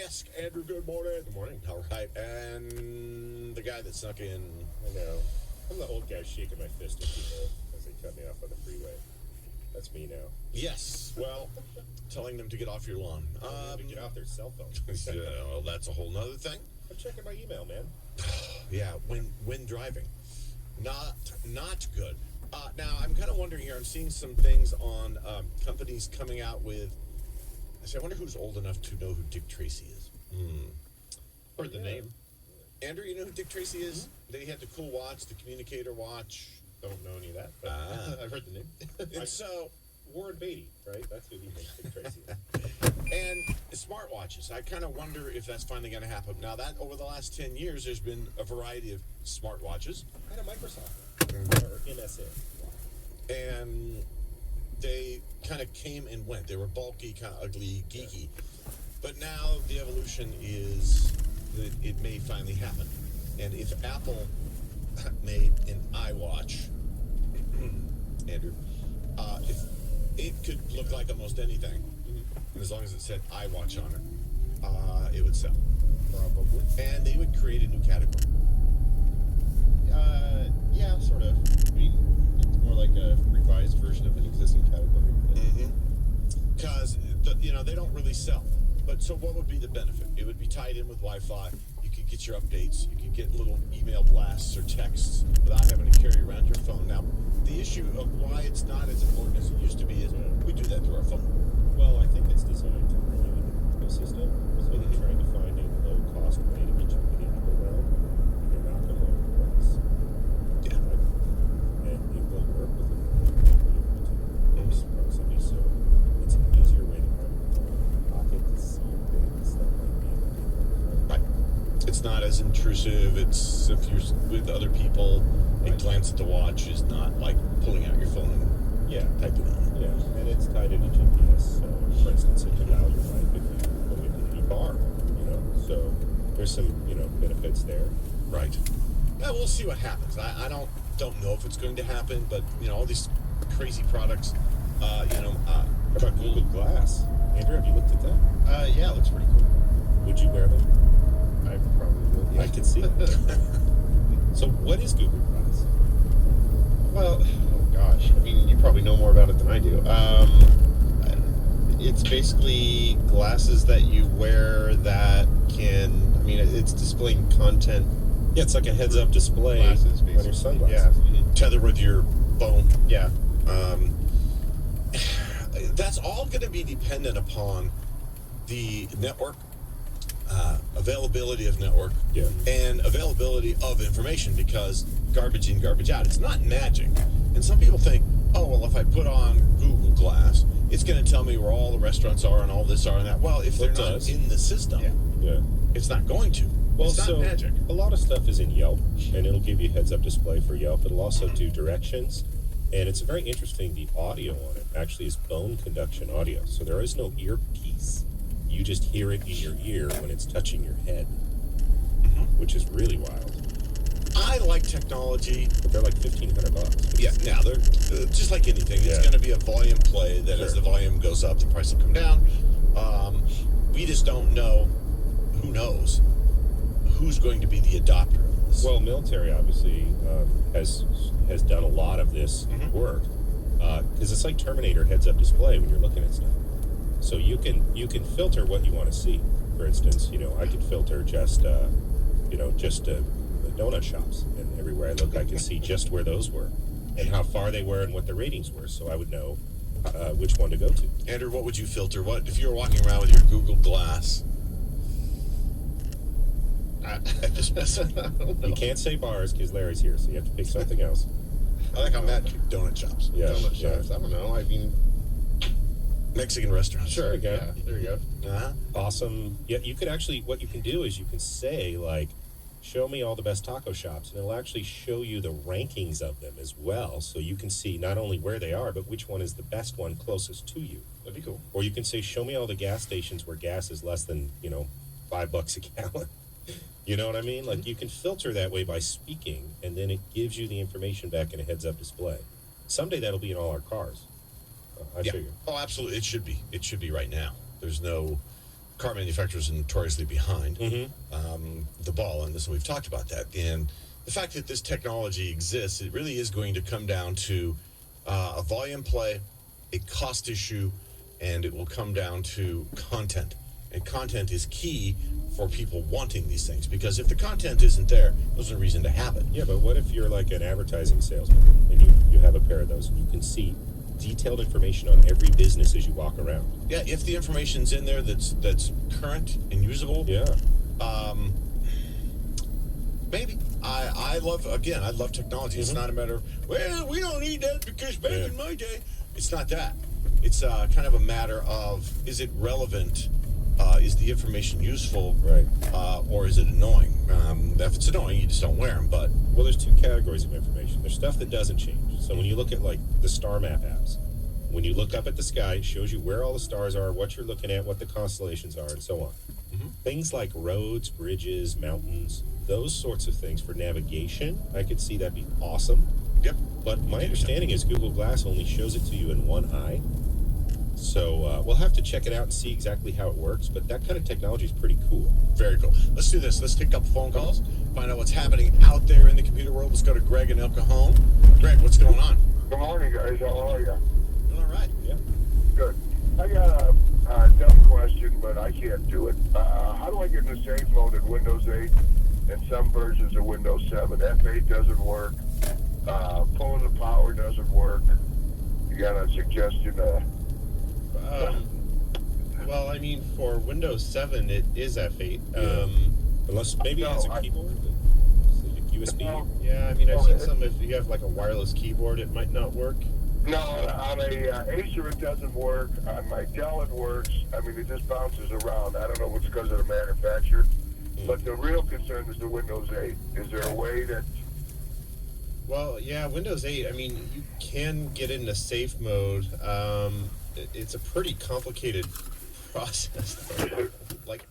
desk. Andrew, good morning. Good morning. All right, and the guy that snuck in. I know. I'm the old guy shaking my fist at people as they cut me off on the freeway. That's me now. Yes, well, telling them to get off your lawn. To get off their cell phone. Well, that's a whole nother thing. I'm checking my email, man. Yeah, when driving, not good. Now I'm kind of wondering here. I'm seeing some things on companies coming out with. I wonder who's old enough to know who Dick Tracy is. Heard the name. Andrew, you know who Dick Tracy is? They had the cool watch, the communicator watch. Don't know any of that, but I've heard the name. And so, Warren Beatty, right? That's who he makes Dick Tracy. and smartwatches. I kind of wonder if that's finally going to happen. Now, that over the last 10 years, there's been a variety of smartwatches. I had a Microsoft or NSA. And they kind of came and went. They were bulky, kind of ugly, geeky. But now the evolution is that it may finally happen. And if Apple made an iWatch, Andrew, if it could look like almost anything, and as long as it said iWatch on it, it would sell. Probably. And they would create a new category. Yeah, sort of. I mean, it's more like a revised version of an existing category. Because, they don't really sell. But so what would be the benefit? It would be tied in with Wi-Fi. You could get your updates. You could get little email blasts or texts without having to carry around your phone. Now, the issue of why it's not as important as it used to be is we do that through our phone. Well, I think it's designed to bring you into the ecosystem. So they're trying to find a low-cost way to get you in the Apple realm. And they're not going to lower the price. Yeah. And it will work with most proximity. So it's an easier way to have your phone in your pocket to see things that might be in the Right. It's not as intrusive. It's if you're with other people, a glance at the watch is not like pulling out your phone and Yeah. typing on it. Yeah, and it's tied into GPS. So, for instance, it can allow your life if you go into any bar, So there's some, benefits there. Right. Yeah, we'll see what happens. I don't know if it's going to happen, but all these crazy products, How about Google Glass? Andrew, have you looked at that? Yeah, it looks pretty cool. Would you wear them? I probably would. Yeah. I can see it. So what is Google Glass? Well, oh gosh. I mean, you probably know more about it than I do. It's basically glasses that you wear that it's displaying content. Yeah, it's like a heads-up display Glasses, on your basically. sunglasses. Yeah. tether with your phone. Yeah. That's all going to be dependent upon the network, availability of network, Yeah. and availability of information, because garbage in, garbage out. It's not magic. And some people think, oh, well, if I put on Google Glass, it's going to tell me where all the restaurants are and all this are and that. Well, if they're It not does. in the system, Yeah. it's not going to. Well, it's not so magic. a lot of stuff is in Yelp, and it'll give you a heads-up display for Yelp. It'll also do directions, and it's very interesting. The audio on it actually is bone conduction audio, so there is no earpiece. You just hear it in your ear when it's touching your head, which is really wild. I like technology. But they're like $1,500. Yeah, now they're just like anything. It's Yeah. going to be a volume play that as Sure. the volume goes up, the price will come down. We just don't know. Who knows who's going to be the adopter of this? Well, military obviously has done a lot of this work because it's like Terminator heads-up display when you're looking at stuff. So you can filter what you want to see. For instance, I could filter just donut shops, and everywhere I look, I can see just where those were and how far they were and what the ratings were, so I would know which one to go to. Andrew, what would you filter? What if you were walking around with your Google Glass? I don't know. You can't say bars because Larry's here, so you have to pick something else. I like how Matt picked donut shops, Yeah, Donut yeah. shops. I don't know. I mean, Mexican restaurants. There you go. yeah, there you go. Uh-huh. Awesome. Yeah, you could actually, what you can do is you can say, like, show me all the best taco shops, and it'll actually show you the rankings of them as well, so you can see not only where they are, but which one is the best one closest to you. That'd be cool. Or you can say, show me all the gas stations where gas is less than, $5 a gallon. You know what I mean? Like, you can filter that way by speaking, and then it gives you the information back in a heads-up display. Someday that'll be in all our cars. I figure. Oh, absolutely. It should be. It should be right now. There's no car manufacturers are notoriously behind Mm-hmm. the ball on this, and we've talked about that. And the fact that this technology exists, it really is going to come down to a volume play, a cost issue, and it will come down to content. And content is key for people wanting these things, because if the content isn't there, there's no reason to have it. Yeah, but what if you're like an advertising salesman and you have a pair of those and you can see detailed information on every business as you walk around? Yeah, if the information's in there that's current and usable, Yeah. maybe. I love technology. It's not a matter of, well, we don't need that because back in my day. It's not that. It's kind of a matter of, is it relevant? Is the information useful? Right. Or is it annoying? If it's annoying, you just don't wear them. But Well, there's two categories of information. There's stuff that doesn't change. So when you look at like the star map apps, when you look up at the sky, it shows you where all the stars are, what you're looking at, what the constellations are, and so on. Things like roads, bridges, mountains, those sorts of things for navigation, I could see that be awesome. yep, But my understanding is Google Glass only shows it to you in one eye. So we'll have to check it out and see exactly how it works. But that kind of technology is pretty cool. very cool. Let's do this. Let's take a couple phone calls, find out what's happening out there in the computer world. Let's go to Greg in El Cajon. Greg, what's going on? Good morning, guys. How are you? Doing all right. Yeah. Good. I got a dumb question, but I can't do it. How do I get in the safe mode in Windows 8 and some versions of Windows 7? F8 doesn't work. Pulling the power doesn't work. You got a suggestion? Well, I mean, for Windows 7, it is F8. Unless maybe it No, has a I- keyboard. Is it a USB? Yeah, I mean, I've seen some, if you have like a wireless keyboard, it might not work. No, on a Acer it doesn't work. On my Dell it works. I mean, it just bounces around. I don't know if it's because of the manufacturer. But the real concern is the Windows 8. Is there a way that... Well, yeah, Windows 8, I mean, you can get into safe mode. It's a pretty complicated process. Like,